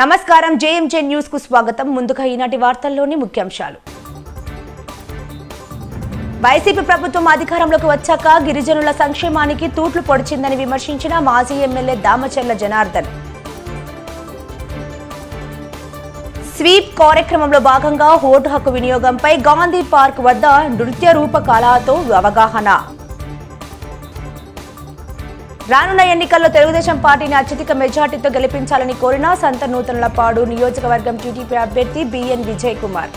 నమస్కారం JMJ news కు స్వాగతం. ముందుగా ఈనాటి వార్తల్లోని ముఖ్యాంశాలు. వైసీపీ ప్రభుత్వం అధికారంలోకి వచ్చాక గిరిజనుల సంక్షేమానికి తూట్లు పొడిచిందని విమర్శించిన మాజీ ఎమ్మెల్యే దామచర్ల జనార్దన్. స్వీప్ కార్యక్రమంలో భాగంగా ఓటు హక్కు వినియోగంపై గాంధీ పార్క్ వద్ద నృత్య రూపకళతో అవగాహన. రానున్న ఎన్నికల్లో తెలుగుదేశం పార్టీని అత్యధిక మెజార్టీతో గెలిపించాలని కోరిన సంతనూతలపాడు నియోజకవర్గం టీడీపీ అభ్యర్థి బిఎన్ విజయ్ కుమార్.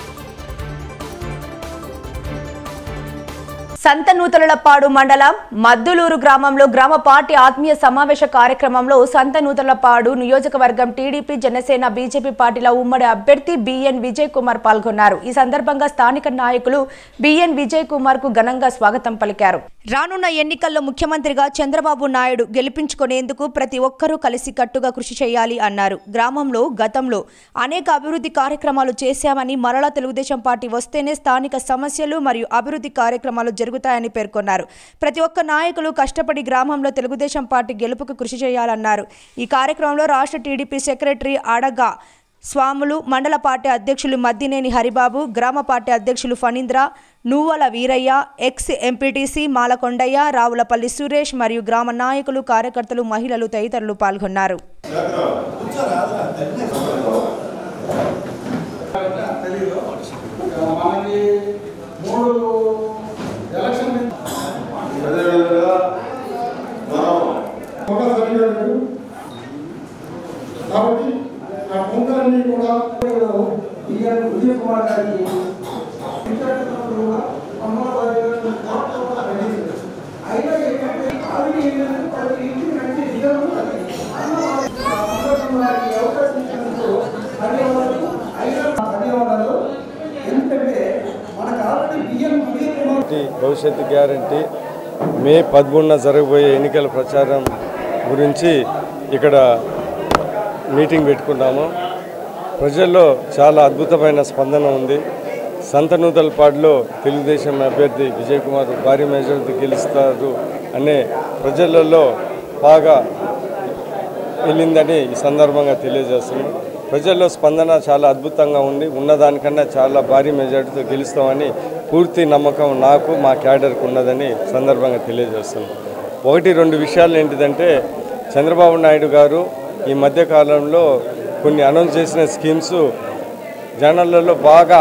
సంతనూతలపాడు మండలం మద్దులూరు గ్రామంలో గ్రామ పార్టీ ఆత్మీయ సమావేశ కార్యక్రమంలో సంతనూతలపాడు నియోజకవర్గం టీడీపీ జనసేన బీజేపీ పార్టీల ఉమ్మడి అభ్యర్థి బిఎన్ విజయ్ కుమార్ పాల్గొన్నారు. ఈ సందర్భంగా స్థానిక నాయకులు బిఎన్ విజయ్ కుమార్ కు ఘనంగా స్వాగతం పలికారు. రానున్న ఎన్నికల్లో ముఖ్యమంత్రిగా చంద్రబాబు నాయుడు గెలిపించుకునేందుకు ప్రతి ఒక్కరూ కలిసికట్టుగా కృషి చేయాలి అన్నారు. గ్రామంలో గతంలో అనేక అభివృద్ధి కార్యక్రమాలు చేశామని, మరలా తెలుగుదేశం పార్టీ వస్తేనే స్థానిక సమస్యలు మరియు అభివృద్ధి కార్యక్రమాలు జరుగుతాయని పేర్కొన్నారు. ప్రతి ఒక్క నాయకులు కష్టపడి గ్రామంలో తెలుగుదేశం పార్టీ గెలుపుకు కృషి చేయాలన్నారు. ఈ కార్యక్రమంలో రాష్ట్ర టీడీపీ సెక్రటరీ అడగా స్వాములు, మండల పార్టీ అధ్యక్షులు మద్దినేని హరిబాబు, గ్రామ పార్టీ అధ్యక్షులు ఫణీంద్ర, నువ్వల వీరయ్య, ఎక్స్ ఎంపీటీసీ మాలకొండయ్య, రావులపల్లి సురేష్ మరియు గ్రామ నాయకులు, కార్యకర్తలు, మహిళలు తదితరులు పాల్గొన్నారు. భవిష్యత్తు గ్యారంటీ మే 13న జరగబోయే ఎన్నికల ప్రచారం గురించి ఇక్కడ మీటింగ్ పెట్టుకున్నాము. ప్రజల్లో చాలా అద్భుతమైన స్పందన ఉంది. సంతనూతలపాడులో తెలుగుదేశం అభ్యర్థి విజయ్ కుమార్ భారీ మెజారిటీ గెలుస్తారు అనే ప్రజలలో బాగా వెళ్ళిందని ఈ సందర్భంగా తెలియజేస్తున్నాం. ప్రజల్లో స్పందన చాలా అద్భుతంగా ఉంది. ఉన్నదానికన్నా చాలా భారీ మెజారిటీతో గెలుస్తామని పూర్తి నమ్మకం నాకు, మా క్యాడర్కు ఉన్నదని సందర్భంగా తెలియజేస్తున్నాం. 1-2 విషయాలు ఏంటిదంటే, చంద్రబాబు నాయుడు గారు ఈ మధ్యకాలంలో కొన్ని అనౌన్స్ చేసిన స్కీమ్స్ జనాలలో బాగా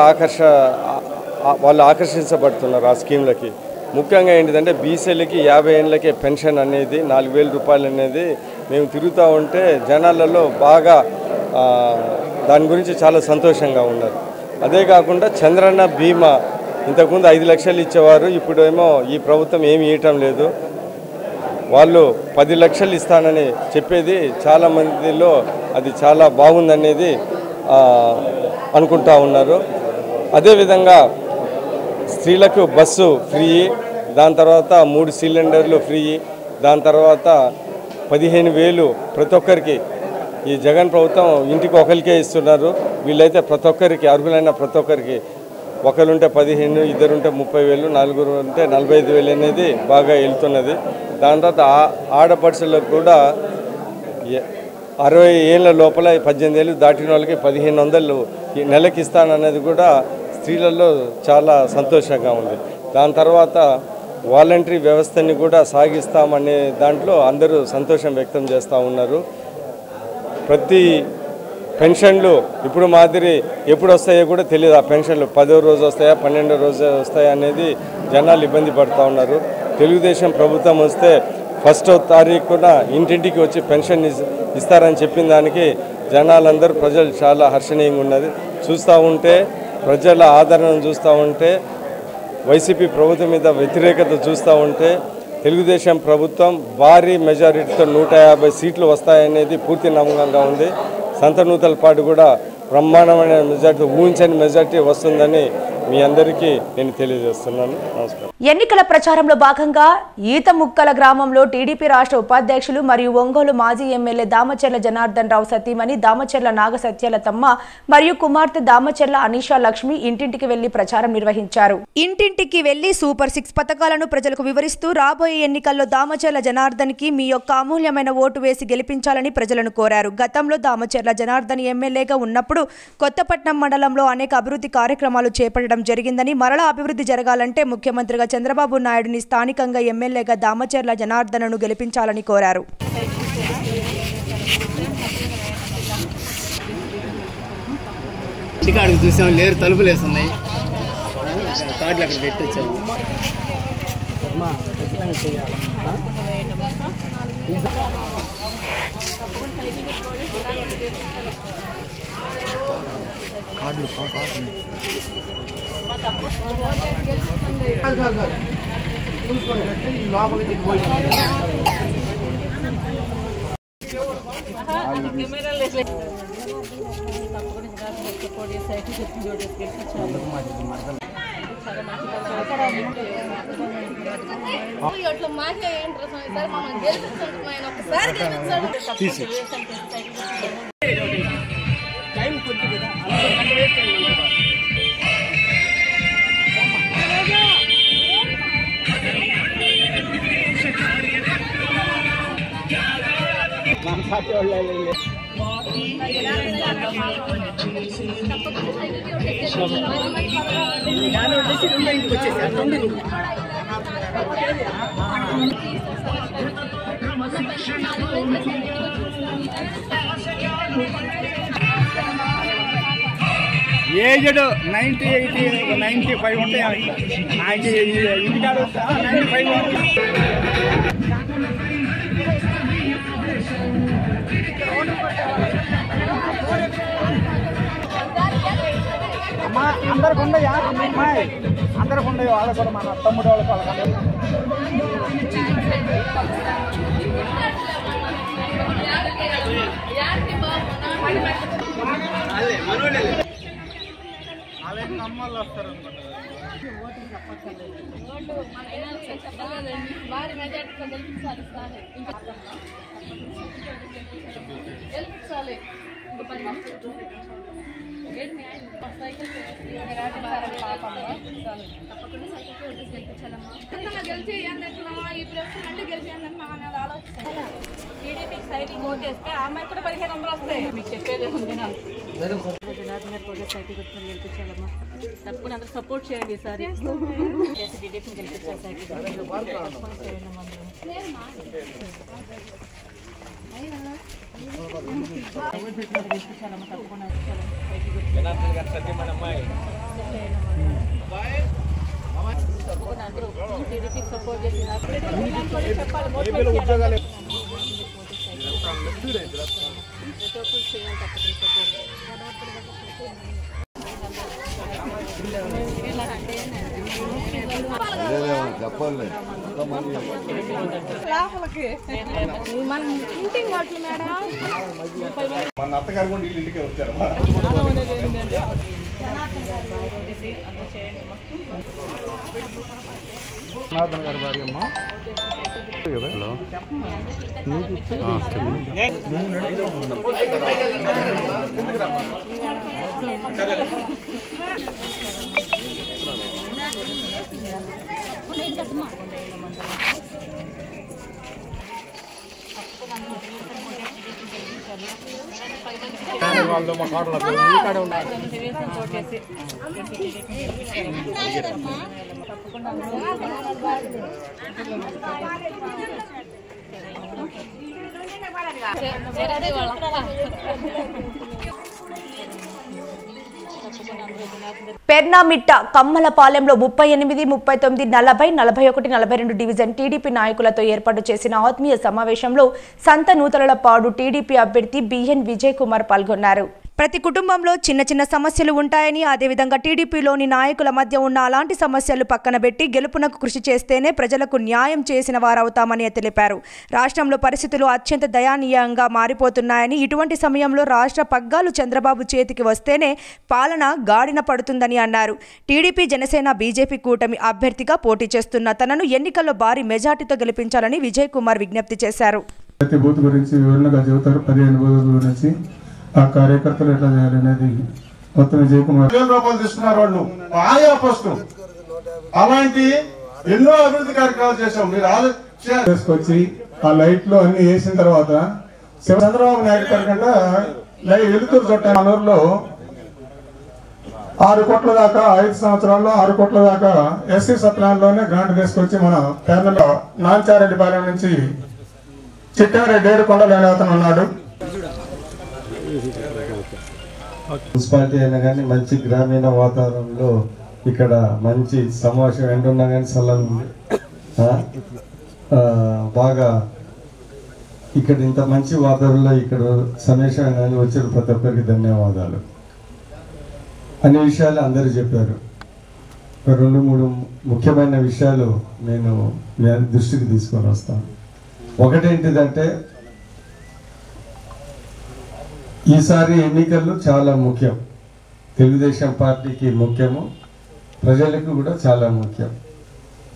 వాళ్ళు ఆకర్షించబడుతున్నారు ఆ స్కీమ్లకి. ముఖ్యంగా ఏంటిదంటే బీసీలకి 50 ఏళ్ళకే పెన్షన్ అనేది 4,000 రూపాయలు అనేది మేము తిరుగుతూ ఉంటే జనాలలో బాగా దాని గురించి చాలా సంతోషంగా ఉన్నారు. అదే కాకుండా చంద్రన్న బీమా ఇంతకుముందు 5 లక్షలు ఇచ్చేవారు, ఇప్పుడేమో ఈ ప్రభుత్వం ఏమి ఇవ్వటం లేదు. వాళ్ళు 10 లక్షలు ఇస్తానని చెప్పేది చాలామందిలో అది చాలా బాగుందనేది అనుకుంటా ఉన్నారు. అదేవిధంగా స్త్రీలకు బస్సు ఫ్రీ, దాని తర్వాత 3 సిలిండర్లు ఫ్రీ, దాని తర్వాత 15,000 ప్రతి ఒక్కరికి ఈ జగన్ ప్రభుత్వం ఇంటికి ఒకరికే ఇస్తున్నారు. వీళ్ళైతే ప్రతి ఒక్కరికి అర్హులైన ప్రతి ఒక్కరికి ఒకరుంటే 15, ఇద్దరుంటే 30,000, నలుగురు ఉంటే 45,000 అనేది బాగా వెళ్తున్నది. దాని తర్వాత ఆడపడుచులకు కూడా 60 ఏళ్ళ లోపల 18 ఏళ్ళు దాటిన వాళ్ళకి 1,500 నెలకి ఇస్తాననేది కూడా స్త్రీలలో చాలా సంతోషంగా ఉంది. దాని తర్వాత వాలంటరీ వ్యవస్థని కూడా సాగిస్తామనే దాంట్లో అందరూ సంతోషం వ్యక్తం చేస్తూ ఉన్నారు. ప్రతి పెన్షన్లు ఇప్పుడు మాదిరి ఎప్పుడు వస్తాయో కూడా తెలియదు. ఆ పెన్షన్లు 10వ రోజు వస్తాయా 12వ రోజు వస్తాయా అనేది జనాలు ఇబ్బంది పడుతూ ఉన్నారు. తెలుగుదేశం ప్రభుత్వం వస్తే 1వ తారీఖున ఇంటింటికి వచ్చి పెన్షన్ ఇస్తారని చెప్పిన దానికి జనాలందరూ ప్రజలు చాలా హర్షణీయంగా ఉన్నది. చూస్తూ ఉంటే ప్రజల ఆదరణను చూస్తూ ఉంటే, వైసీపీ ప్రభుత్వం మీద వ్యతిరేకత చూస్తూ ఉంటే, తెలుగుదేశం ప్రభుత్వం భారీ మెజారిటీతో 150 సీట్లు వస్తాయనేది పూర్తి నమ్మకంగా ఉంది. సంతనూతలపాడు కూడా బ్రహ్మాండమైన మెజార్టీ, ఊహించని మెజార్టీ వస్తుందని మీ అందరికీ నేను తెలియజేస్తున్నాను. నమస్కారం. ఎన్నికల ప్రచారంలో భాగంగా ఈతముక్కల గ్రామంలో టీడీపీ రాష్ట్ర ఉపాధ్యక్షులు మరియు ఒంగోలు మాజీ ఎమ్మెల్యే దామచర్ల జనార్దన్ రావు సతీమణి దామచర్ల నాగసత్యలతమ్మ మరియు కుమార్తె దామచర్ల అనీషా లక్ష్మి ఇంటింటికి వెళ్లి ప్రచారం నిర్వహించారు. ఇంటింటికి వెళ్లి సూపర్ 6 పథకాలను ప్రజలకు వివరిస్తూ రాబోయే ఎన్నికల్లో దామచర్ల జనార్దన్ కి మీ యొక్క అమూల్యమైన ఓటు వేసి గెలిపించాలని ప్రజలను కోరారు. గతంలో దామచర్ల జనార్దన్ ఎమ్మెల్యేగా ఉన్నప్పుడు కొత్తపట్నం మండలంలో అనేక అభివృద్ధి కార్యక్రమాలు చేపట్టడం జరిగిందని, మరలా అభివృద్ధి జరగాలంటే ముఖ్యమంత్రిగా చంద్రబాబు నాయుడుని స్థానికంగా ఎమ్మెల్యేగా దామచర్ల జనార్దన్ను గెలిపించాలని కోరారు. చూసాం లేరు తలుపులు వేస్తున్నాయి కార్డులు అక్కడ పెట్టొచ్చాము. ఏజ్డ్ 90, 80, 95 ఉంటాయి. ఇంటికాడ 95 అమ్మా అందరికి ఉండయా అమ్మాయి అందరికి ఉండవు వాళ్ళకు కూడా మన తమ్ముడు వాళ్ళకి వాళ్ళకి నమ్మాలి వస్తారు ఓటేస్తే ఆ అమ్మాయి కూడా 1500 వస్తాయి. మీకు చెప్పేదే ఉంది. గెలిపించాలమ్మా తప్పకుండా అందరూ సపోర్ట్ చేయండి. ఈసారి టీడీపీని గెలిపించాలి. టీడీపీకి సపోర్ట్ చేసి ఉద్యోగాలు చెప్పాలి మన అత్తగారు కూడా ఇంటికే వచ్చారు. జనార్దన్ గారి భార్య అమ్మ. హలో వాళ్ళు మా కార్డులో కాడే ఉన్నారు. పెర్నామిట్ట కమ్మలపాలెంలో 38, 39, 40, 41, 42 డివిజన్ టీడీపీ నాయకులతో ఏర్పాటు చేసిన ఆత్మీయ సమావేశంలో సంత నూతలపాడు టీడీపీ అభ్యర్థి బిఎన్ విజయ్ కుమార్ పాల్గొన్నారు. ప్రతి కుటుంబంలో చిన్న చిన్న సమస్యలు ఉంటాయని, అదేవిధంగా టీడీపీలోని నాయకుల మధ్య ఉన్న అలాంటి సమస్యలు పక్కన పెట్టి గెలుపునకు కృషి చేస్తేనే ప్రజలకు న్యాయం చేసిన వారవుతామని తెలిపారు. రాష్ట్రంలో పరిస్థితులు అత్యంత దయనీయంగా మారిపోతున్నాయని, ఇటువంటి సమయంలో రాష్ట్ర పగ్గాలు చంద్రబాబు చేతికి వస్తేనే పాలన గాడిన పడుతుందని అన్నారు. టీడీపీ, జనసేన, బీజేపీ కూటమి అభ్యర్థిగా పోటీ చేస్తున్న తనను ఎన్నికల్లో భారీ మెజార్టీతో గెలిపించాలని విజయ్ కుమార్ విజ్ఞప్తి చేశారు. ప్రతి బూత్ గురించి వివరణగా చెబుతారు. 15 బూతుల గురించి ఆ కార్యకర్తలు ఎట్లా చేయాలనేది మొత్తం విజయ్ కుమార్. 1000 రూపాయలు తీసుకున్నారు వాళ్ళు ఆయా ఫస్ట్. అలాంటి ఎన్నో అభివృద్ధి కార్యక్రమాలు చేశాం. మీరు తీసుకొచ్చి ఆ లైట్లు అన్ని వేసిన తర్వాత చంద్రబాబు నాయుడు గారికంటే వెలుతురు చుట్టాలూరులో 6 కోట్ల దాకా 5 సంవత్సరాల్లో 6 కోట్ల దాకా ఎస్సీ సప్లాన్లోనే గ్రాంట్ తీసుకొచ్చి మన పేర్లలో నాంచారెడ్డిపాలెం నుంచి చిట్టారెడ్డి ఏడుకొండలు అనే అతను ఉన్నాడు. మున్సిపాలిటీ అయినా కానీ మంచి గ్రామీణ వాతావరణంలో ఇక్కడ మంచి సమావేశం ఎండున్నా కానీ చల్లగా ఉంది. బాగా ఇక్కడ ఇంత మంచి వాతావరణంలో ఇక్కడ సమావేశం కానీ వచ్చిన ప్రతి ఒక్కరికి ధన్యవాదాలు. అన్ని విషయాలు అందరూ చెప్పారు. 2-3 ముఖ్యమైన విషయాలు నేను మీ దృష్టికి తీసుకొని వస్తాను. ఒకటేంటిదంటే ఈసారి ఎన్నికలు చాలా ముఖ్యం. తెలుగుదేశం పార్టీకి ముఖ్యము, ప్రజలకు కూడా చాలా ముఖ్యం.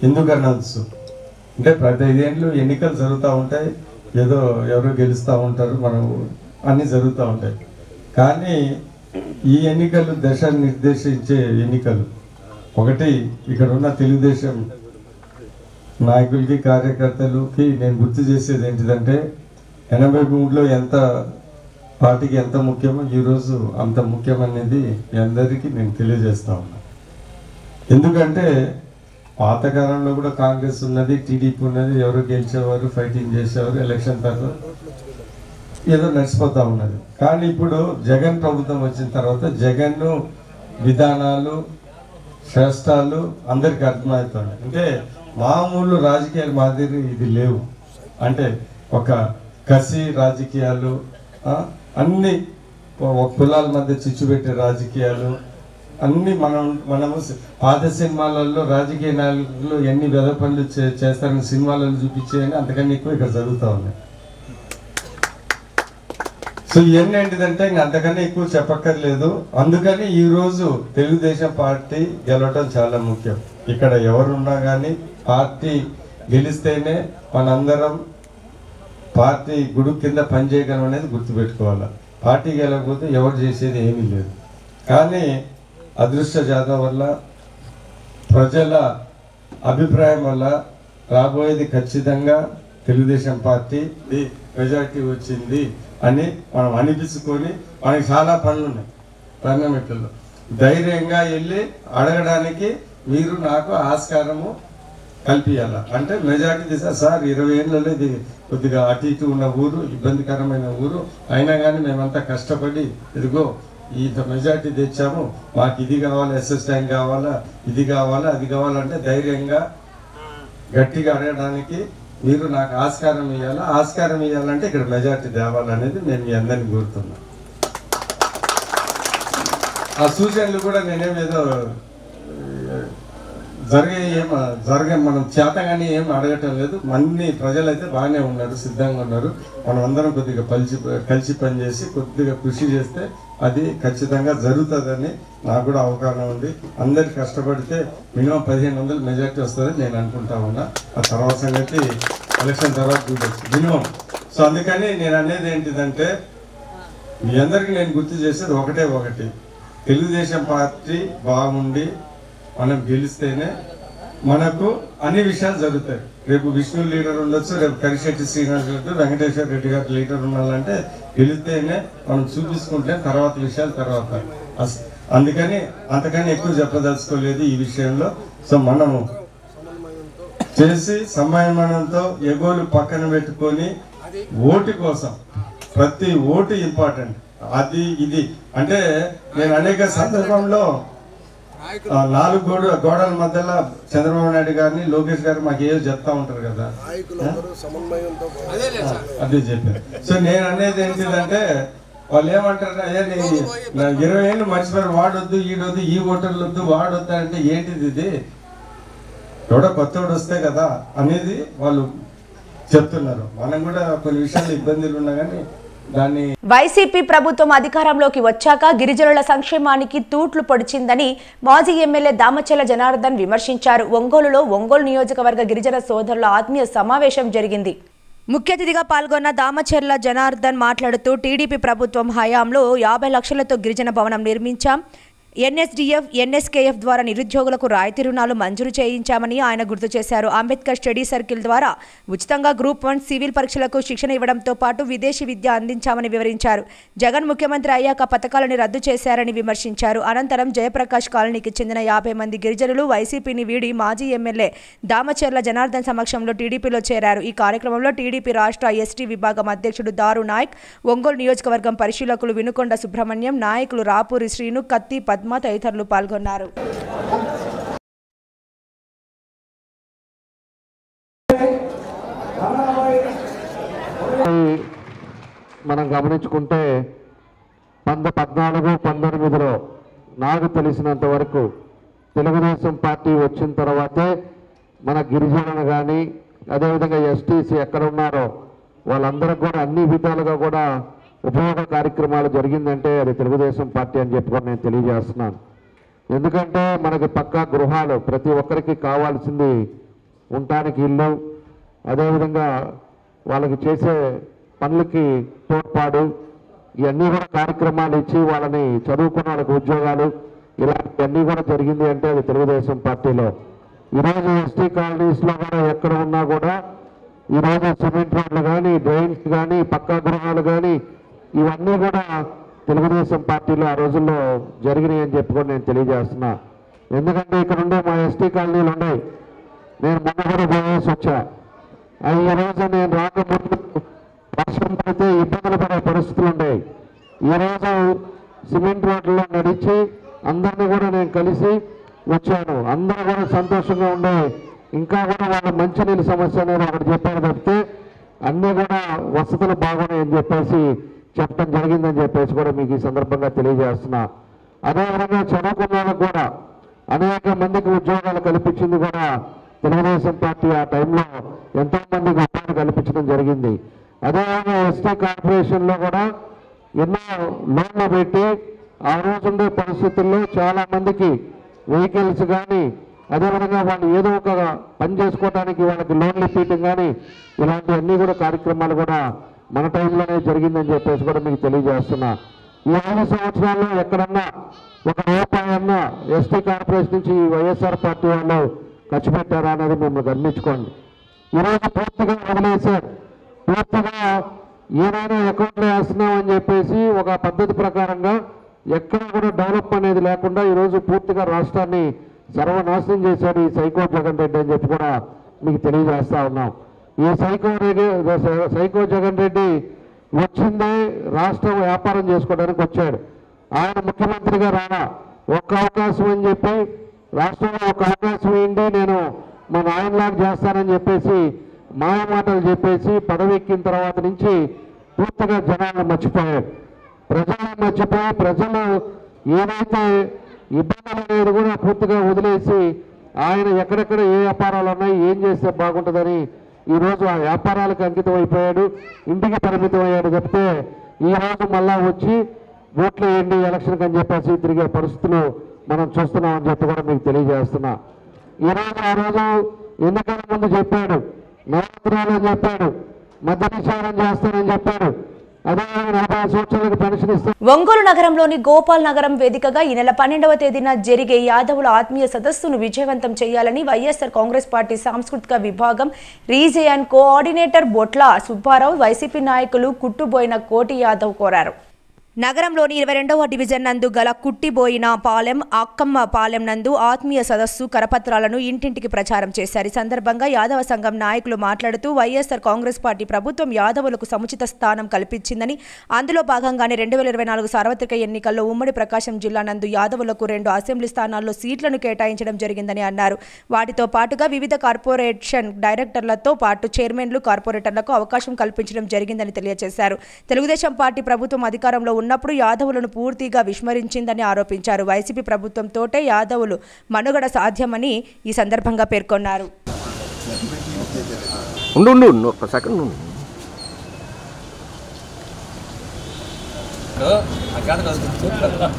ఎందుకనొచ్చు అంటే ప్రతి 5 ఏళ్ళు ఎన్నికలు జరుగుతూ ఉంటాయి. ఏదో ఎవరో గెలుస్తూ ఉంటారు, మనం అన్నీ జరుగుతూ ఉంటాయి. కానీ ఈ ఎన్నికలు దశ నిర్దేశించే ఎన్నికలు. ఒకటి ఇక్కడ ఉన్న తెలుగుదేశం నాయకులకి, కార్యకర్తలకి నేను గుర్తు చేసేది ఏంటిదంటే 83లో ఎంత పార్టీకి ఎంత ముఖ్యమో ఈరోజు అంత ముఖ్యమనేది మీ అందరికీ నేను తెలియజేస్తా ఉన్నా. ఎందుకంటే పాతకాలంలో కూడా కాంగ్రెస్ ఉన్నది, టీడీపీ ఉన్నది, ఎవరో గెలిచేవారు, ఫైటింగ్ చేసేవారు, ఎలక్షన్ తర్వాత ఏదో నడిచిపోతూ ఉన్నది. కానీ ఇప్పుడు జగన్ ప్రభుత్వం వచ్చిన తర్వాత జగన్ విధానాలు, శ్రేష్టాలు అందరికీ అర్థమవుతాయి. అంటే మామూలు రాజకీయాల మాదిరి ఇది లేవు. అంటే ఒక కసి రాజకీయాలు, అన్ని కులాల మధ్య చిచ్చు పెట్టే రాజకీయాలు అన్ని మనము పాత సినిమాలలో రాజకీయ నాయకులు ఎన్ని వెద పనులు చేస్తారని సినిమాలలో చూపించేయని అంతకన్నా ఎక్కువ ఇక్కడ జరుగుతూ ఉన్నాయి. సో ఇవన్నీ ఏంటిదంటే ఇంకా అంతకన్నా ఎక్కువ చెప్పక్కర్లేదు. అందుకని ఈరోజు తెలుగుదేశం పార్టీ గెలవటం చాలా ముఖ్యం. ఇక్కడ ఎవరున్నా కానీ పార్టీ గెలిస్తేనే మనందరం పార్టీ గుడి కింద పనిచేయగలం అనేది గుర్తుపెట్టుకోవాలి. పార్టీ గెలవకపోతే ఎవరు చేసేది ఏమీ లేదు. కానీ అదృష్ట జాతం వల్ల, ప్రజల అభిప్రాయం వల్ల రాబోయేది ఖచ్చితంగా తెలుగుదేశం పార్టీ మెజార్టీ వచ్చింది అని మనం అనిపించుకొని, మనకి చాలా పనులు ఉన్నాయి. పార్లమెంట్లో ధైర్యంగా వెళ్ళి అడగడానికి మీరు నాకు ఆస్కారము కల్పించాల. అంటే మెజార్టీ తీసారు సార్, 20 ఏళ్ళలో ఇది కొద్దిగా అటు ఇటు ఉన్న ఊరు, ఇబ్బందికరమైన ఊరు, అయినా కానీ మేమంతా కష్టపడి ఇదిగో ఇంత మెజార్టీ తెచ్చాము, మాకు ఇది కావాలా, ఎస్ఎస్ ట్యాంక్ కావాలా, ఇది కావాలా, అది కావాలంటే ధైర్యంగా గట్టిగా అడగడానికి మీరు నాకు ఆస్కారం ఇవ్వాలా. ఆస్కారం ఇవ్వాలంటే ఇక్కడ మెజార్టీ తేవాలనేది నేను మీ అందరినీ కోరుతున్నా. ఆ సూచనలు కూడా నేనేమేదో జరిగే మనం చేతగానే ఏం అడగటం లేదు. అన్ని ప్రజలైతే బాగానే ఉన్నారు, సిద్ధంగా ఉన్నారు. మనం అందరం కొద్దిగా కలిసి పనిచేసి కొద్దిగా కృషి చేస్తే అది ఖచ్చితంగా జరుగుతుందని నాకు కూడా అవగాహన ఉంది. అందరు కష్టపడితే మినిమం 1500 మెజార్టీ వస్తుందని నేను అనుకుంటా ఉన్నా. ఆ తర్వాత సంగతి ఎలక్షన్ తర్వాత చూడొచ్చు మినిమం. సో అందుకని నేను అనేది ఏంటిదంటే మీ అందరికీ నేను గుర్తు చేసేది ఒకటి, తెలుగుదేశం పార్టీ బాగుండి మనం గెలిస్తేనే మనకు అన్ని విషయాలు జరుగుతాయి. రేపు విష్ణు లీడర్ ఉండొచ్చు, రేపు కరిశెట్టి శ్రీనివాస్ రెడ్డి, వెంకటేశ్వర రెడ్డి గారు లీడర్ ఉండాలంటే గెలిస్తేనే మనం చూపించుకుంటే తర్వాత విషయాలు తర్వాత. అందుకని అంతకని ఎక్కువ చెప్పదలుచుకోలేదు ఈ విషయంలో. సో మనము చేసి సంయమనంతో ఎగోలు పక్కన పెట్టుకొని ఓటు కోసం, ప్రతి ఓటు ఇంపార్టెంట్. అది ఇది అంటే నేను అనేక సందర్భంలో 4 గోడల మధ్యలో చంద్రబాబు నాయుడు గారిని, లోకేష్ గారు మాకు ఏదో చెప్తా ఉంటారు కదా, అదే చెప్పారు. సో నేను అనేది ఏంటిదంటే వాళ్ళు ఏమంటారు, నా 20 ఏళ్ళు మర్చిపోయారు, వాడొద్దు ఈడొద్దు ఈ ఓటర్లు వద్దు వాడొద్దు అంటే ఏంటిది ఇది, ఎవడో కొత్తోడు వస్తే కదా అనేది వాళ్ళు చెప్తున్నారు. మనం కూడా కొన్ని విషయాలు ఇబ్బందులు ఉన్నా కానీ దాన్ని వైసీపీ ప్రభుత్వం అధికారంలోకి వచ్చాక గిరిజనుల సంక్షేమానికి తూట్లు పొడిచిందని మాజీ ఎమ్మెల్యే దామచర్ల జనార్దన్ విమర్శించారు. ఒంగోలులో ఒంగోలు నియోజకవర్గ గిరిజన సోదరుల ఆత్మీయ సమావేశం జరిగింది. ముఖ్య అతిథిగా పాల్గొన్న దామచర్ల జనార్దన్ మాట్లాడుతూ టీడీపీ ప్రభుత్వం హయాంలో 50 లక్షలతో గిరిజన భవనం నిర్మించాం, ఎన్ఎస్డిఎఫ్ ఎన్ఎస్కేఎఫ్ ద్వారా నిరుద్యోగులకు రాయితీ రుణాలు మంజూరు చేయించామని ఆయన గుర్తు చేశారు. అంబేద్కర్ స్టడీ సర్కిల్ ద్వారా ఉచితంగా గ్రూప్ 1 సివిల్ పరీక్షలకు శిక్షణ ఇవ్వడంతో పాటు విదేశీ విద్య అందించామని వివరించారు. జగన్ ముఖ్యమంత్రి అయ్యాక పథకాలను రద్దు చేశారని విమర్శించారు. అనంతరం జయప్రకాష్ కాలనీకి చెందిన 50 మంది గిరిజనులు వైసీపీని వీడి మాజీ ఎమ్మెల్యే దామచర్ల జనార్దన్ సమక్షంలో టీడీపీలో చేరారు. ఈ కార్యక్రమంలో టీడీపీ రాష్ట్ర ఎస్టీ విభాగం అధ్యక్షుడు దారు నాయక్, ఒంగోలు నియోజకవర్గం పరిశీలకులు వినుకొండ సుబ్రహ్మణ్యం, నాయకులు రాపూరి శ్రీను, కత్తి పద్మ తదితరులు పాల్గొన్నారు. మనం గమనించుకుంటే 2014-19లో నాకు తెలిసినంత వరకు తెలుగుదేశం పార్టీ వచ్చిన తర్వాతే మన గిరిజనులు కానీ అదేవిధంగా ఎస్టీసీ ఎక్కడ ఉన్నారో వాళ్ళందరూ కూడా అన్ని విధాలుగా కూడా ఉపయోగ కార్యక్రమాలు జరిగిందంటే అది తెలుగుదేశం పార్టీ అని చెప్పుకొని నేను తెలియజేస్తున్నాను. ఎందుకంటే మనకి పక్కా గృహాలు, ప్రతి ఒక్కరికి కావాల్సింది ఉండటానికి ఇల్లు, అదేవిధంగా వాళ్ళకి చేసే పనులకి తోడ్పాటు, ఇవన్నీ కూడా కార్యక్రమాలు ఇచ్చి వాళ్ళని చదువుకున్న వాళ్ళకి ఉద్యోగాలు, ఇలాంటివన్నీ కూడా జరిగింది అంటే అది తెలుగుదేశం పార్టీలో. ఈరోజు ఎస్టీ కాలనీస్లో కూడా ఎక్కడ ఉన్నా కూడా ఈరోజు సిమెంట్ రోడ్లు కానీ, డ్రైన్స్ కానీ, పక్కా గృహాలు కానీ ఇవన్నీ కూడా తెలుగుదేశం పార్టీలో ఆ రోజుల్లో జరిగినాయి అని చెప్పుకొని నేను తెలియజేస్తున్నా. ఎందుకంటే ఇక్కడ ఉండే మా ఎస్టీ కాలనీలు ఉన్నాయి, నేను మొన్న కూడా పోయేసి వచ్చా. ఈ రోజు నేను రాకముందు వర్షం పడితే ఇబ్బందులు పడే పరిస్థితులు ఉన్నాయి. ఈరోజు సిమెంట్ రోడ్లలో నడిచి అందరినీ కూడా నేను కలిసి వచ్చాను. అందరూ కూడా సంతోషంగా ఉండే, ఇంకా కూడా వాళ్ళ మంచినీళ్ళ సమస్య అనేది ఒకటి చెప్పారు తప్పితే అన్నీ కూడా వసతులు బాగున్నాయని చెప్పేసి చెప్పడం జరిగిందని చెప్పేసి కూడా మీకు ఈ సందర్భంగా తెలియజేస్తున్నా. అదేవిధంగా చదువుకున్న వాళ్ళకు కూడా అనేక మందికి ఉద్యోగాలు కల్పించింది కూడా తెలుగుదేశం పార్టీ. ఆ టైంలో ఎంతో మందికి ఉపాధి కల్పించడం జరిగింది. అదేవిధంగా ఎస్టీ కార్పొరేషన్లో కూడా ఎన్నో లోన్లు పెట్టి ఆ రోజుండే పరిస్థితుల్లో చాలా మందికి వెహికల్స్ కానీ, అదేవిధంగా వాళ్ళు ఏదో ఒక పని చేసుకోవడానికి వాళ్ళకి లోన్లు ఇప్పించడం కానీ ఇలాంటివన్నీ కూడా కార్యక్రమాలు కూడా మన టైంలోనే జరిగిందని చెప్పేసి కూడా మీకు తెలియజేస్తున్నా. ఈ 5 సంవత్సరాల్లో ఎక్కడన్నా ఒక రూపాయన్నా ఎస్టీ కార్పొరేషన్ నుంచి వైఎస్ఆర్ పార్టీ వాళ్ళు ఖర్చు పెట్టారా అనేది మిమ్మల్ని గమనించుకోండి. ఈరోజు పూర్తిగా వదిలేశారు. పూర్తిగా ఏదైనా అకౌంట్లో వేస్తున్నామని చెప్పేసి ఒక పద్ధతి ప్రకారంగా ఎక్కడ కూడా డెవలప్ అనేది లేకుండా ఈరోజు పూర్తిగా రాష్ట్రాన్ని సర్వనాశనం చేశాడు ఈ సైకో జగన్ రెడ్డి అని చెప్పి కూడా మీకు తెలియజేస్తా ఉన్నాం. ఈ సైకో జగన్ రెడ్డి వచ్చిందే రాష్ట్రం వ్యాపారం చేసుకోవడానికి వచ్చాడు. ఆయన ముఖ్యమంత్రిగా రానా ఒక్క అవకాశం అని చెప్పి రాష్ట్రంలో ఒక అవకాశం ఏంటి, నేను మా నాయనలాగా చేస్తానని చెప్పేసి మాయమాటలు చెప్పేసి పదవి ఎక్కిన తర్వాత నుంచి పూర్తిగా జనాలను మర్చిపోయాడు. ప్రజలను మర్చిపోయి ప్రజలు ఏదైతే ఇబ్బందులు అనేది కూడా పూర్తిగా వదిలేసి ఆయన ఎక్కడెక్కడ ఏ వ్యాపారాలు ఉన్నాయి, ఏం చేస్తే బాగుంటుందని ఈరోజు ఆ వ్యాపారాలకు అంకితం అయిపోయాడు, ఇంటికి పరిమితం అయ్యాడు తప్పితే ఈరోజు మళ్ళా వచ్చి ఓట్లు వేయండి ఎలక్షన్కి అని చెప్పేసి తిరిగే పరిస్థితులు మనం చూస్తున్నామని చెప్పి కూడా మీకు తెలియజేస్తున్నా. ఈరోజు ఆ రోజు ఎన్నికల ముందు చెప్పాడు, నవరాత్రులు చెప్పాడు, మద్య నిషేధం చేస్తానని చెప్పాడు, అదే 40 సంవత్సరాలకు పెన్షన్ ఇస్తాను. ఒంగోలు నగరంలోని గోపాల్ నగరం వేదికగా ఈ నెల 12వ తేదీన జరిగే యాదవుల ఆత్మీయ సదస్సును విజయవంతం చేయాలని వైఎస్ఆర్ కాంగ్రెస్ పార్టీ సాంస్కృతిక విభాగం రీజియన్ కోఆర్డినేటర్ బొట్ల సుబ్బారావు, వైసీపీ నాయకులు కుట్టుబోయిన కోటి యాదవ్ కోరారు. నగరంలోని 22వ డివిజన్ నందు గల కుట్టిబోయిన పాలెం, అక్కమ్మ పాలెం నందు ఆత్మీయ సదస్సు కరపత్రాలను ఇంటింటికి ప్రచారం చేశారు. ఈ సందర్భంగా యాదవ సంఘం నాయకులు మాట్లాడుతూ వైఎస్ఆర్ కాంగ్రెస్ పార్టీ ప్రభుత్వం యాదవులకు సముచిత స్థానం కల్పించిందని, అందులో భాగంగానే 2024 సార్వత్రిక ఎన్నికల్లో ఉమ్మడి ప్రకాశం జిల్లా నందు యాదవులకు 2 అసెంబ్లీ స్థానాల్లో సీట్లను కేటాయించడం జరిగిందని అన్నారు. వాటితో పాటుగా వివిధ కార్పొరేషన్ డైరెక్టర్లతో పాటు చైర్మన్లు, కార్పొరేటర్లకు అవకాశం కల్పించడం జరిగిందని తెలియజేశారు. తెలుగుదేశం పార్టీ ప్రభుత్వం అధికారంలో ఉన్నప్పుడు యాదవులను పూర్తిగా విస్మరించిందని ఆరోపించారు. వైసీపీ ప్రభుత్వంతోటే యాదవులు మనుగడ సాధ్యమని ఈ సందర్భంగా పేర్కొన్నారు.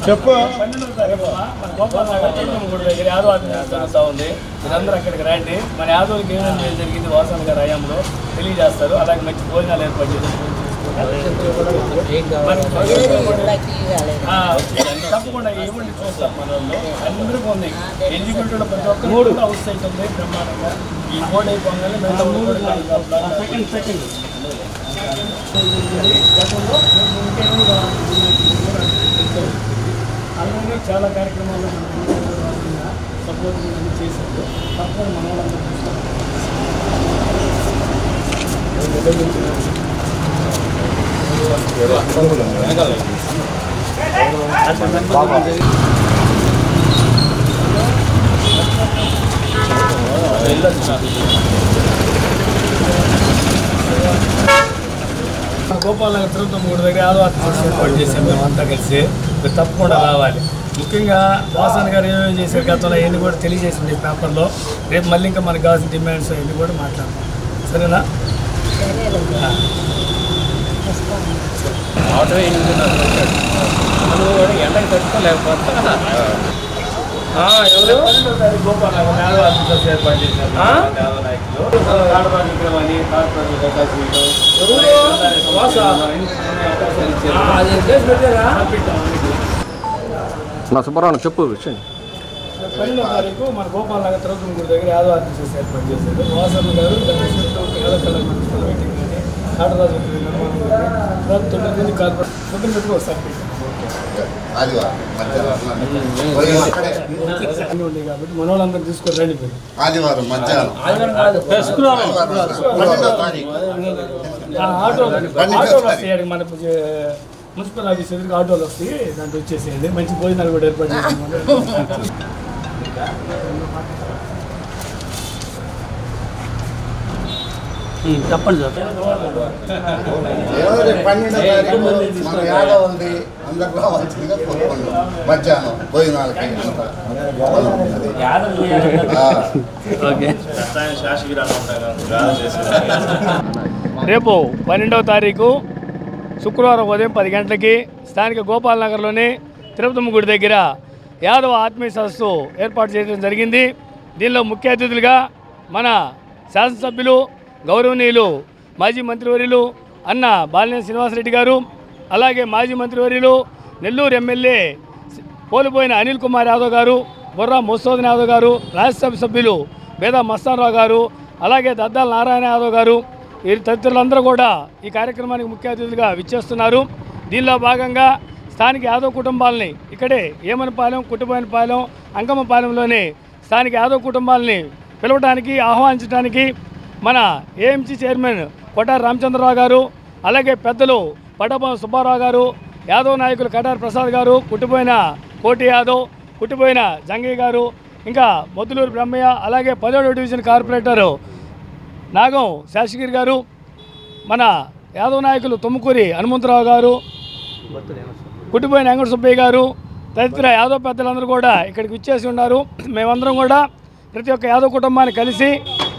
చెప్పు ఉంది. మీరందరూ అక్కడికి రండి. మన యాదవులకి ఏమేమి జరిగింది వాసన గారి హయాంలో తెలియజేస్తారు. అలాగే మంచి భోజనాలు ఏర్పాటు చేస్తారు. తప్పకుండా ఏమండి చూస్తాం. మన అందరికీ ఉంది. ఎడ్యుకేటెడ్ ప్రతి ఒక్కరు హౌస్ సైట్ ఉంది బ్రహ్మాండంగా. ఈ బోర్డు అయిపోగానే అలాగే చాలా కార్యక్రమాలు సపోర్ట్ చేశారు. తప్పకుండా మన గోపాల్ నగర్ తిరుపతి దగ్గర యాదవ ఏర్పాటు చేసాం. మేమంతా కలిసి తప్పకుండా రావాలి. ముఖ్యంగా వాసన్ గారు ఏమేమి చేశారు గతంలో అవన్నీ కూడా తెలియజేసింది పేపర్లో. రేపు మళ్ళీ ఇంకా మనకు కావాల్సిన డిమాండ్స్ అవన్నీ కూడా మాట్లాడతాం. సరేనా? ఎండకి తట్టుకోలేకపోతే గోపాల్ నగర్ యాదవ ఏర్పాటు చేశారు. సుబ్బారావు చెప్పు విషయం. 12వ తారీఖు మన గోపాల్ నగర్ తిరుపతి గుడి దగ్గర యాదవ ఆర్టీసీ ఏర్పాటు చేశారు. వాసన్ గారు మీటింగ్ కానీ ఆటరాజు నిర్మాణం 9 మంది కార్పొరేట్ పెట్టుకో ఒకసారి కాబట్టి మన వాళ్ళందరూ తీసుకొని రండి. ఆదివారం మధ్యాహ్నం ఆటోలు వస్తాయి. మన మున్సిపల్ ఆఫీస్ ఎదురుగా ఆటోలు వస్తాయి. దాంట్లో వచ్చేసేయండి. మంచి భోజనాలు కూడా ఏర్పాటు చేస్తాం. చెప్పండి సార్. 12వ తారీఖు మన యాదవులది అందరు రావాల్సిందిగా కోరుకుంటున్నాం. మధ్యాహ్నం భోజనాలకి రేపు 12వ తారీఖు శుక్రవారం ఉదయం 10 గంటలకి స్థానిక గోపాల్ నగర్లోని తిరుపతమ్మ గుడి దగ్గర యాదవ ఆత్మీయ సదస్సు ఏర్పాటు చేయడం జరిగింది. దీనిలో ముఖ్య అతిథులుగా మన శాసనసభ్యులు గౌరవనీయులు మాజీ మంత్రివర్యులు అన్న బాలినేని శ్రీనివాసరెడ్డి గారు, అలాగే మాజీ మంత్రివర్యులు నెల్లూరు ఎమ్మెల్యే కోల్పోయిన అనిల్ కుమార్ యాదవ్ గారు, బొర్రా మోసోదన్ యాదవ్ గారు, రాజ్యసభ సభ్యులు బేదా మస్తానరావు గారు, అలాగే దద్దాల నారాయణ యాదవ్ గారు, వీరి తదితరులందరూ కూడా ఈ కార్యక్రమానికి ముఖ్య అతిథులుగా విచ్చేస్తున్నారు. దీనిలో భాగంగా స్థానిక యాదవ్ కుటుంబాలని ఇక్కడే ఏమనపాలెం, కుటుంబపాలెం, అంకమ్మపాలెంలోని స్థానిక యాదవ్ కుటుంబాలని పిలవడానికి ఆహ్వానించడానికి మన ఏఎంసీ చైర్మన్ కొటారి రామచంద్రరావు గారు, అలాగే పెద్దలు పట్టభం సుబ్బారావు గారు, యాదవ్ నాయకులు కటారి ప్రసాద్ గారు, కుట్టిపోయిన కోటి యాదవ్, కుట్టిపోయిన జంగయ్య గారు, ఇంకా మొద్దులూరు బ్రహ్మయ్య, అలాగే 10వ డివిజన్ కార్పొరేటరు నాగం శాసగిరి గారు, మన యాదవ్ నాయకులు తుమ్మకూరి హనుమంతరావు గారు, కుట్టిపోయిన వెంకట సుబ్బయ్య గారు, తదితర యాదవ్ పెద్దలందరూ కూడా ఇక్కడికి విచ్చేసి ఉన్నారు. మేమందరం కూడా ప్రతి ఒక్క యాదవ్ కుటుంబాన్ని కలిసి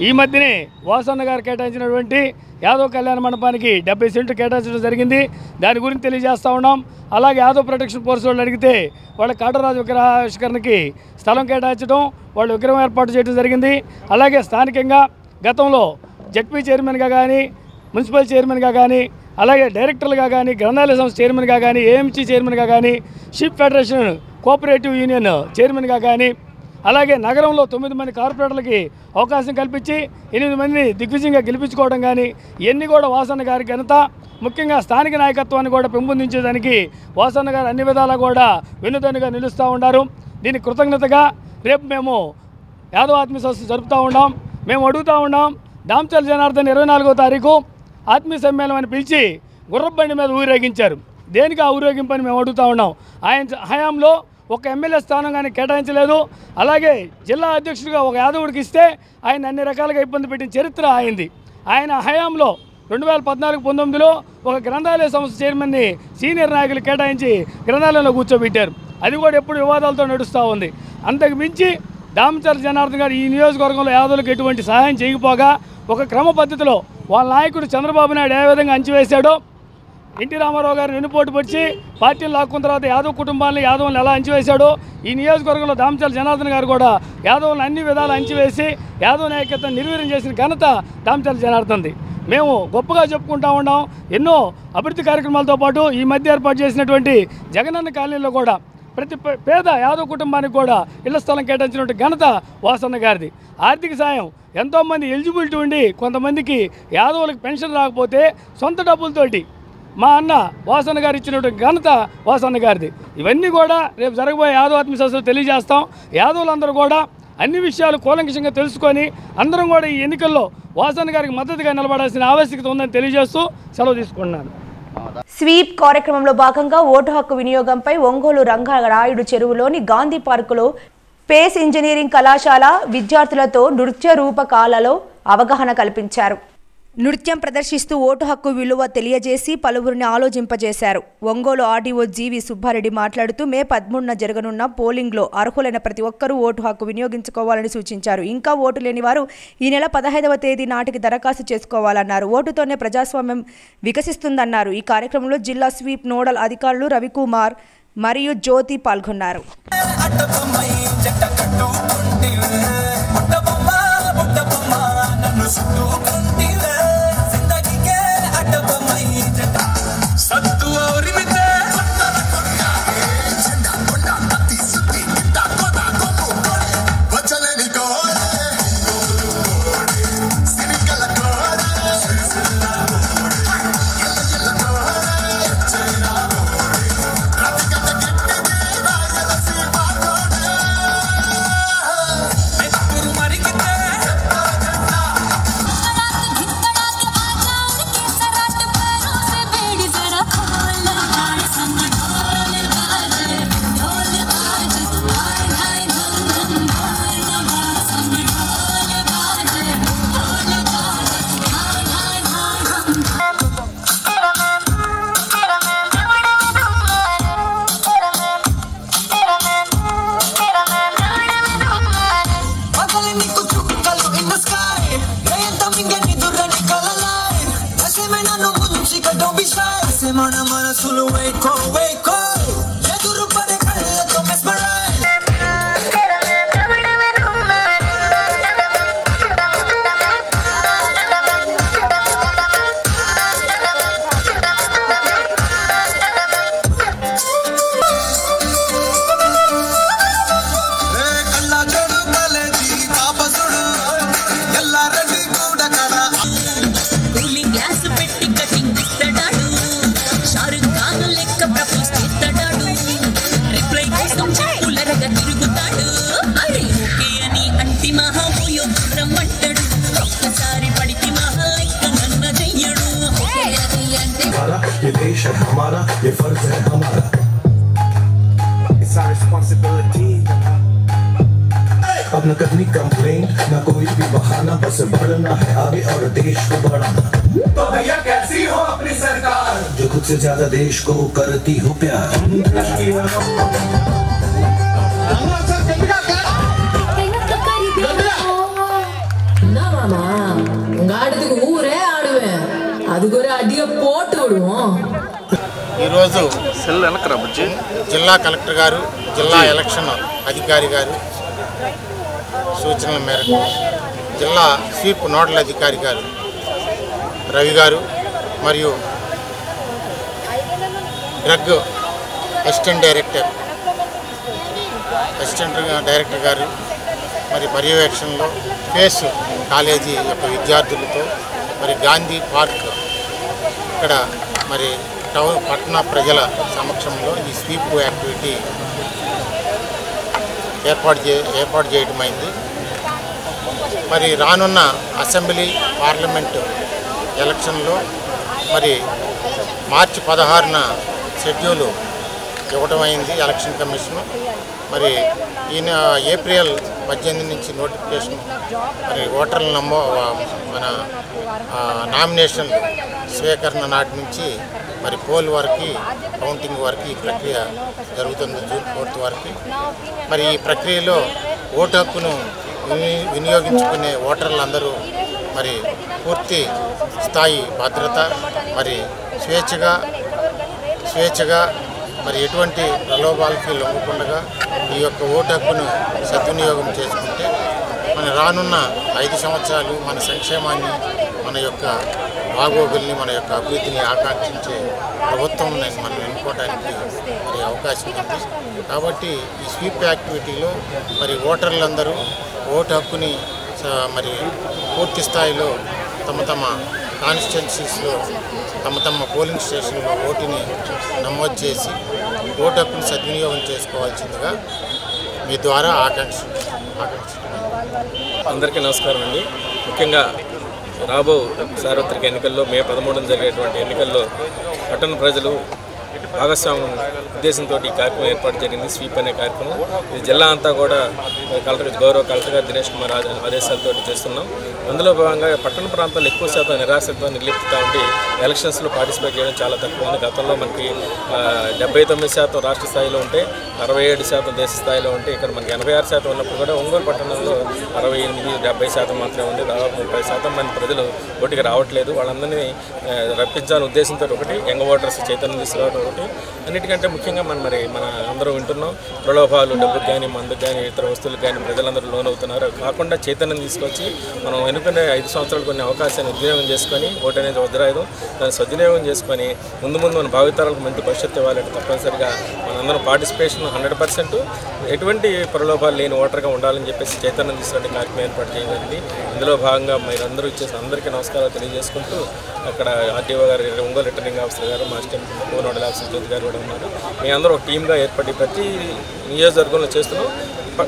ఈ మధ్యనే వాసన్న గారు కేటాయించినటువంటి యాదవ్ కళ్యాణ మండపానికి 70 సెంట్లు కేటాయించడం జరిగింది. దాని గురించి తెలియజేస్తూ ఉన్నాం. అలాగే యాదవ్ ప్రొటెక్షన్ ఫోర్స్ వాళ్ళు అడిగితే వాళ్ళ కాటరాజు విగ్రహావిష్కరణకి స్థలం కేటాయించడం, వాళ్ళు విగ్రహం ఏర్పాటు చేయడం జరిగింది. అలాగే స్థానికంగా గతంలో జడ్పీ చైర్మన్గా కానీ, మున్సిపల్ చైర్మన్గా కానీ, అలాగే డైరెక్టర్లుగా కానీ, గ్రంథాలయ సంస్థ చైర్మన్గా కానీ, ఏఎంసీ చైర్మన్గా కానీ, షిప్ ఫెడరేషన్ కోఆపరేటివ్ యూనియన్ చైర్మన్గా కానీ, అలాగే నగరంలో 9 మంది కార్పొరేటర్లకి అవకాశం కల్పించి 8 మందిని దిగ్విజయంగా గెలిపించుకోవడం కానీ, ఇవన్నీ కూడా వాసన్న గారి ఘనత. ముఖ్యంగా స్థానిక నాయకత్వాన్ని కూడా పెంపొందించేదానికి వాసన్న గారు అన్ని విధాలా కూడా వెన్నుదన్నుగా నిలుస్తూ ఉన్నారు. దీనికి కృతజ్ఞతగా రేపు మేము యాదవ్ ఆత్మీయ సదస్సు జరుపుతూ ఉన్నాం. మేము అడుగుతూ ఉన్నాం, దామచల జనార్దన్ 24వ తారీఖు ఆత్మీయ సమ్మేళనం అని పిలిచి గుర్రబండి మీద ఊరేగించారు. దేనికి ఆ ఊరేగింపని మేము అడుగుతూ ఉన్నాం. ఆయన హయాంలో ఒక ఎమ్మెల్యే స్థానం కానీ కేటాయించలేదు. అలాగే జిల్లా అధ్యక్షుడిగా ఒక యాదవుడికి ఇస్తే ఆయన అన్ని రకాలుగా ఇబ్బంది పెట్టిన చరిత్ర అయింది. ఆయన హయాంలో 2014-19లో ఒక గ్రంథాలయ సంస్థ చైర్మన్ని సీనియర్ నాయకులు కేటాయించి గ్రంథాలయంలో కూర్చోబెట్టారు. అది కూడా ఎప్పుడు వివాదాలతో నడుస్తూ ఉంది. అంతకు మించి దామచర్ల జనార్దన్ గారు ఈ నియోజకవర్గంలో యాదవులకు ఎటువంటి సహాయం చేయకపోగా ఒక క్రమ పద్ధతిలో వాళ్ళ నాయకుడు చంద్రబాబు నాయుడు ఏ విధంగా అంచివేశాడో, ఎన్టీ రామారావు గారిని వెన్నుపోటు పొడిచి పార్టీని లాక్కున్న తర్వాత యాదవ్ కుటుంబాలను యాదవులను ఎలా అంచివేశాడో ఈ నియోజకవర్గంలో దామచర్ల జనార్దన్ గారు కూడా యాదవులను అన్ని విధాలు అంచివేసి యాదవ్ నాయకత్వం నిర్వీర్యం చేసిన ఘనత దామచర్ల జనార్దన్ది. మేము గొప్పగా చెప్పుకుంటూ ఉన్నాం. ఎన్నో అభివృద్ధి కార్యక్రమాలతో పాటు ఈ మధ్య ఏర్పాటు చేసినటువంటి జగనన్న కాలనీలో కూడా ప్రతి పేద యాదవ్ కుటుంబానికి కూడా ఇళ్ల స్థలం కేటాయించినటువంటి ఘనత వాసన్న గారిది. ఆర్థిక సాయం ఎంతోమంది ఎలిజిబిలిటీ ఉండి కొంతమందికి యాదవులకు పెన్షన్ రాకపోతే సొంత డబ్బులతోటి మా అన్న వాసన్న గారు ఇచ్చినటువంటి ఘనత వాసన్న గారిది. ఇవన్నీ కూడా రేపు జరగబోయే యాదవ్ ఆత్మీయ సదస్సులో తెలియజేస్తాం. యాదవులందరూ కూడా అన్ని విషయాలు కూలంకషంగా తెలుసుకొని అందరం కూడా ఈ ఎన్నికల్లో వాసన్న గారికి మద్దతుగా నిలబడాల్సిన ఆవశ్యకత ఉందని తెలియజేస్తూ సెలవు తీసుకుంటున్నాను. స్వీప్ కార్యక్రమంలో భాగంగా ఓటు హక్కు వినియోగంపై ఒంగోలు రంగరాయుడు చెరువులోని గాంధీ పార్కులో పేస్ ఇంజనీరింగ్ కళాశాల విద్యార్థులతో నృత్య రూపకాలలో అవగాహన కల్పించారు. నృత్యం ప్రదర్శిస్తూ ఓటు హక్కు విలువ తెలియజేసి పలువురిని ఆలోచింపజేశారు. ఒంగోలు ఆర్డీఓ జీవి సుబ్బారెడ్డి మాట్లాడుతూ మే 13న జరగనున్న పోలింగ్లో అర్హులైన ప్రతి ఒక్కరూ ఓటు హక్కు వినియోగించుకోవాలని సూచించారు. ఇంకా ఓటు లేని వారు ఈ నెల 15వ తేదీ నాటికి దరఖాస్తు చేసుకోవాలన్నారు. ఓటుతోనే ప్రజాస్వామ్యం వికసిస్తుందన్నారు. ఈ కార్యక్రమంలో జిల్లా స్వీప్ నోడల్ అధికారులు రవికుమార్ మరియు జ్యోతి పాల్గొన్నారు. ये देश है हमारा, ये फर्ज है हमारा, it's our responsibility. अब न करनी कंप्लेन, न कोई भी बहाना, बस बढ़ना है आगे और देश को बढ़ाना। तो भैया कैसी हो अपनी सरकार, जो खुद से ज्यादा देश को करती हो प्यार। ना मामा गाड़ी ऊरे आड़वे అదిగోరే అడిగ పోటు విడుவோம். ఈరోజు జిల్లా కలెక్టర్ గారు, జిల్లా ఎలక్షన్ అధికారి గారు సూచనల మేరకు జిల్లా స్వీప్ నోడల్ అధికారి గారు రవి గారు మరియు డ్రగ్ అసిస్టెంట్ డైరెక్టర్ గారు మరి పర్యవేక్షణలో ఫేస్ కాలేజీ యొక్క విద్యార్థులతో మరి గాంధీ పార్క్ ఇక్కడ మరి టౌన్ పట్టణ ప్రజల సమక్షంలో ఈ స్వీప్ యాక్టివిటీ ఏర్పాటు చేయడమైంది. మరి రానున్న అసెంబ్లీ పార్లమెంటు ఎలక్షన్లో మరి మార్చి 16న షెడ్యూలు ఇవ్వటమైంది ఎలక్షన్ కమిషను. మరి ఈయన ఏప్రిల్ 18 నుంచి నోటిఫికేషన్ మరి ఓటర్ల మన నామినేషన్ స్వీకరణ నాటి నుంచి మరి పోల్ వరకు కౌంటింగ్ వరకు ఈ ప్రక్రియ జరుగుతుంది జూన్ 4 వరకు. మరి ఈ ప్రక్రియలో ఓటు హక్కును వినియోగించుకునే ఓటర్లందరూ మరి పూర్తి స్థాయి భద్రత మరి స్వేచ్ఛగా మరి ఎటువంటి ప్రలోభాలకి లొంగకుండా ఈ యొక్క ఓటు హక్కును సద్వినియోగం చేసుకుంటే మన రానున్న 5 సంవత్సరాలు మన సంక్షేమాన్ని మన యొక్క బాగోగుల్ని మన యొక్క అభివృద్ధిని ఆకాంక్షించే ప్రభుత్వం మనం ఎన్నుకోవడానికి మరి అవకాశం ఉంది. కాబట్టి ఈ స్వీప్ యాక్టివిటీలో మరి ఓటర్లందరూ ఓటు హక్కుని మరి పూర్తి స్థాయిలో తమ కాన్స్టిట్యున్సీస్లో తమ పోలింగ్ స్టేషన్లో ఓటుని నమోదు చేసి ఓటు హక్కుని సద్వినియోగం చేసుకోవాల్సిందిగా మీ ద్వారా అందరికీ నమస్కారం అండి. ముఖ్యంగా రాబో సార్వత్రిక ఎన్నికల్లో మే 13 జరిగేటువంటి ఎన్నికల్లో పట్టణ ప్రజలు భాగస్వామ్యం ఉద్దేశంతో ఈ కార్యక్రమం ఏర్పాటు జరిగింది. స్వీప్ అనే కార్యక్రమం ఇది జిల్లా అంతా కూడా గౌరవ కలెక్టర్ గారు దినేష్ కుమార్ ఆదేశాలతో చేస్తున్నాం. అందులో భాగంగా పట్టణ ప్రాంతాల్లో ఎక్కువ శాతం నిరాశతో నిర్లిప్తగా ఉండి ఎలక్షన్స్లో పార్టిసిపేట్ చేయడం చాలా తక్కువ ఉంది. గతంలో మనకి 79% రాష్ట్ర స్థాయిలో ఉంటే 67% దేశ స్థాయిలో ఉంటే ఇక్కడ మనకి 86% ఉన్నప్పుడు కూడా ఒంగోలు పట్టణంలో 68-70% మాత్రమే ఉంది. దాదాపు 30% మంది ప్రజలు ఓటుకి రావట్లేదు. వాళ్ళందరినీ రప్పించాలనే ఉద్దేశంతో ఒకటి యంగ్ ఓటర్స్ చైతన్యం తీసుకురావడం ఒకటి, అన్నిటికంటే ముఖ్యంగా మన అందరూ వింటున్నాం ప్రలోభాలు డబ్బుకు కానీ మందుకు కానీ ఇతర వస్తువులకు కానీ ప్రజలందరూ లోన్ అవుతున్నారు. కాకుండా చైతన్యం తీసుకొచ్చి మనం ఎన్నుకునే 5 సంవత్సరాలు కొన్ని అవకాశాన్ని వినియోగం చేసుకొని ఓటు అనేది వజ్రాయుధం దాన్ని సద్వినియోగం చేసుకొని ముందు మన భావితరాలకు మంచి భవిష్యత్తు ఇవ్వాలంటే తప్పనిసరిగా మనందరం పార్టిసిపేషన్ 100% ఎటువంటి ప్రలోభాలు లేని ఓటర్గా ఉండాలని చెప్పేసి చైతన్యం తీసుకునే కార్యక్రమం ఏర్పాటు చేయగలిగింది. ఇందులో భాగంగా మీరందరూ ఇచ్చేసి అందరికీ నమస్కారాలు తెలియజేసుకుంటూ అక్కడ ఆర్టీఓ గారు, ఒంగోలు రిటర్నింగ్ ఆఫీసర్ గారు, మా స్టేట్ నోడల్ ఆఫీసర్ జ్యోతి గారు కూడా ఉన్నారు. మీ అందరూ ఒక టీమ్గా ఏర్పడి ప్రతి నియోజకవర్గంలో చేస్తున్నాం.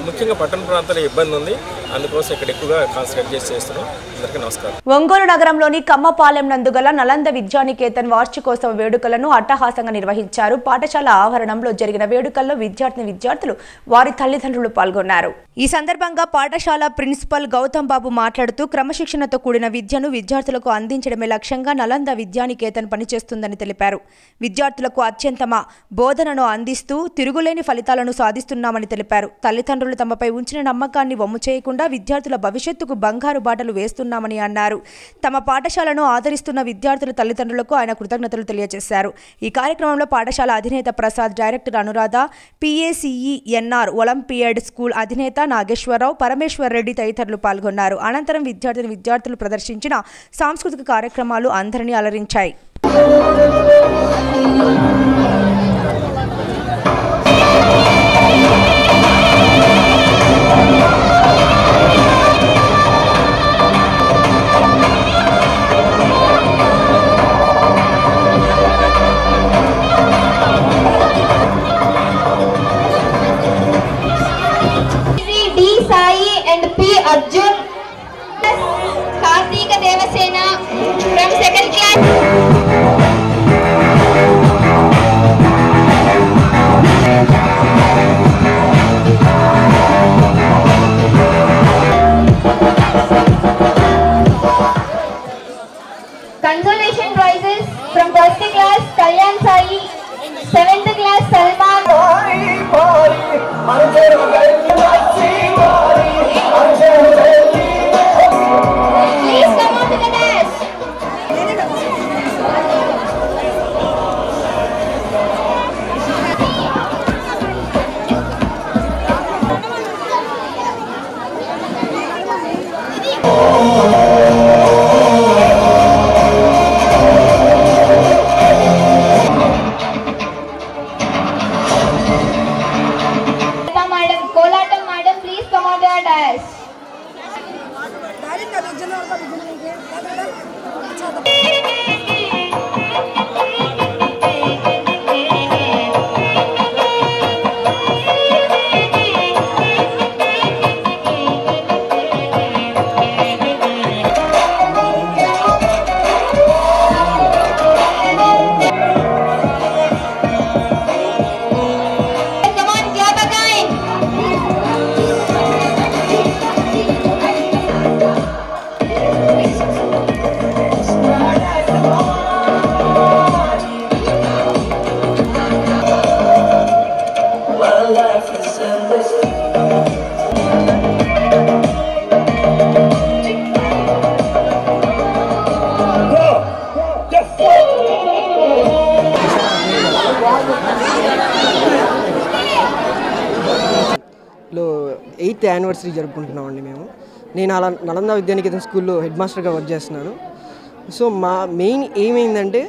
ముఖ్యంగా పట్టణ ప్రాంతాల్లో ఇబ్బంది ఉంది, అందుకోసం ఇక్కడ ఎక్కువగా కాన్సన్ట్రేట్ చేసి చేస్తున్నాం. అందరికీ నమస్కారం. ఒంగోలు నగరంలోని కమ్మపాలెం నందుగల నలంద విద్యానికేతన్ వార్షికోత్సవ వేడుకలను అట్టహాసంగా నిర్వహించారు. పాఠశాల ఆవరణంలో జరిగిన వేడుకల్లో విద్యార్థులు వారి తల్లిదండ్రులు పాల్గొన్నారు. ఈ సందర్భంగా పాఠశాల ప్రిన్సిపల్ గౌతమ్ బాబు మాట్లాడుతూ క్రమశిక్షణతో కూడిన విద్యను విద్యార్థులకు అందించడమే లక్ష్యంగా నలంద విద్యానికేతన్ పనిచేస్తుందని తెలిపారు. విద్యార్థులకు అత్యంతమ బోధనను అందిస్తూ తిరుగులేని ఫలితాలను సాధిస్తున్నామని తెలిపారు. తల్లిదండ్రులు తమపై ఉంచిన నమ్మకాన్ని వమ్ము చేయకుండా విద్యార్థుల భవిష్యత్తుకు బంగారు బాటలు వేస్తున్నామని అన్నారు. తమ పాఠశాలను ఆదరిస్తున్న విద్యార్థుల తల్లిదండ్రులకు ఆయన కృతజ్ఞతలు తెలియజేశారు. ఈ కార్యక్రమంలో పాఠశాల అధినేత Prasad, director Anuradha, PACENR olympiad school అధినేత నాగేశ్వరరావు, పరమేశ్వర్ రెడ్డి తదితరులు పాల్గొన్నారు. అనంతరం విద్యార్థులు ప్రదర్శించిన సాంస్కృతిక కార్యక్రమాలు అందరినీ అలరించాయి. and P. Arjun, Karthika Devasena from second class. లో 8th యానివర్సరీ జరుపుకుంటున్నామండి మేము. నేను అలా నలంద విద్యానికేతన్ స్కూల్లో హెడ్ మాస్టర్గా వర్క్ చేస్తున్నాను. సో మా మెయిన్ ఏమైందంటే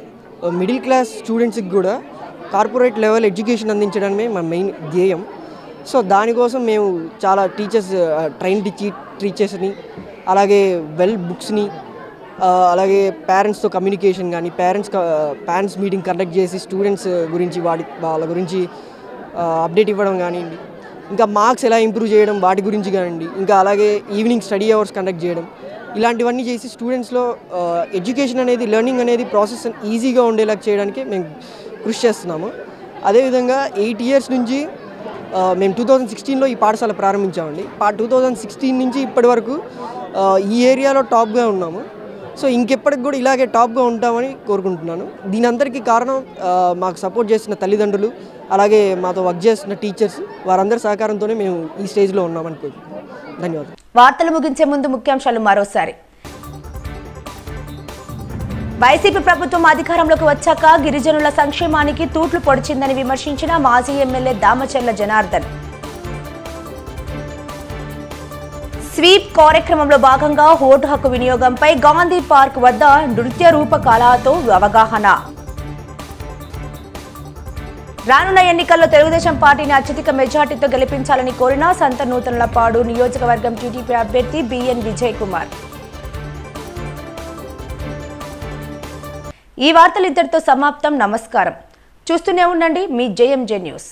మిడిల్ క్లాస్ స్టూడెంట్స్కి కూడా కార్పొరేట్ లెవెల్ ఎడ్యుకేషన్ అందించడమే మా మెయిన్ ధ్యేయం. సో దానికోసం మేము చాలా ట్రైన్ టీచర్స్ని అలాగే బుక్స్ని అలాగే పేరెంట్స్తో కమ్యూనికేషన్ కానీ పేరెంట్స్ మీటింగ్ కండక్ట్ చేసి స్టూడెంట్స్ గురించి వాళ్ళ గురించి అప్డేట్ ఇవ్వడం కానివ్వండి, ఇంకా మార్క్స్ ఎలా ఇంప్రూవ్ చేయడం వాటి గురించి కానివ్వండి, ఇంకా అలాగే ఈవినింగ్ స్టడీ అవర్స్ కండక్ట్ చేయడం, ఇలాంటివన్నీ చేసి స్టూడెంట్స్లో ఎడ్యుకేషన్ అనేది లెర్నింగ్ అనేది ప్రాసెస్ ఈజీగా ఉండేలా చేయడానికి మేము కృషి చేస్తున్నాము. అదేవిధంగా 8 years నుంచి మేము 2016లో ఈ పాఠశాల ప్రారంభించామండి. 2016 నుంచి ఇప్పటి వరకు ఈ ఏరియాలో టాప్గా ఉన్నాము. సో ఇంకెప్పటికి కూడా ఇలాగే టాప్గా ఉంటామని కోరుకుంటున్నాను. దీని అందరికీ కారణం మాకు సపోర్ట్ చేస్తున్న తల్లిదండ్రులు, అలాగే మాతో వర్క్ చేస్తున్న టీచర్స్, వారందరి సహకారంతోనే మేము ఈ స్టేజ్లో ఉన్నామని కోరుకుంటున్నాను. ధన్యవాదాలు. వార్తలు ముగించే ముందు ముఖ్యాంశాలు మరోసారి. వైసీపీ ప్రభుత్వం అధికారంలోకి వచ్చాక గిరిజనుల సంక్షేమానికి తూట్లు పొడిచిందని విమర్శించిన మాజీ ఎమ్మెల్యే దామచర్ల జనార్దన్. స్వీప్ కార్యక్రమంలో భాగంగా ఓటు హక్కు వినియోగంపై గాంధీ పార్క్ వద్ద నృత్య రూపకళతో అవగాహన. రానున్న ఎన్నికల్లో తెలుగుదేశం పార్టీని అత్యధిక మెజార్టీతో గెలిపించాలని కోరిన సంతనూతలపాడు నియోజకవర్గం టీడీపీ అభ్యర్థి బిఎన్ విజయ్ కుమార్. ఈ వార్తలు ఇంతటితో సమాప్తం. నమస్కారం. చూస్తూనే ఉండండి మీ జేఎంజే న్యూస్.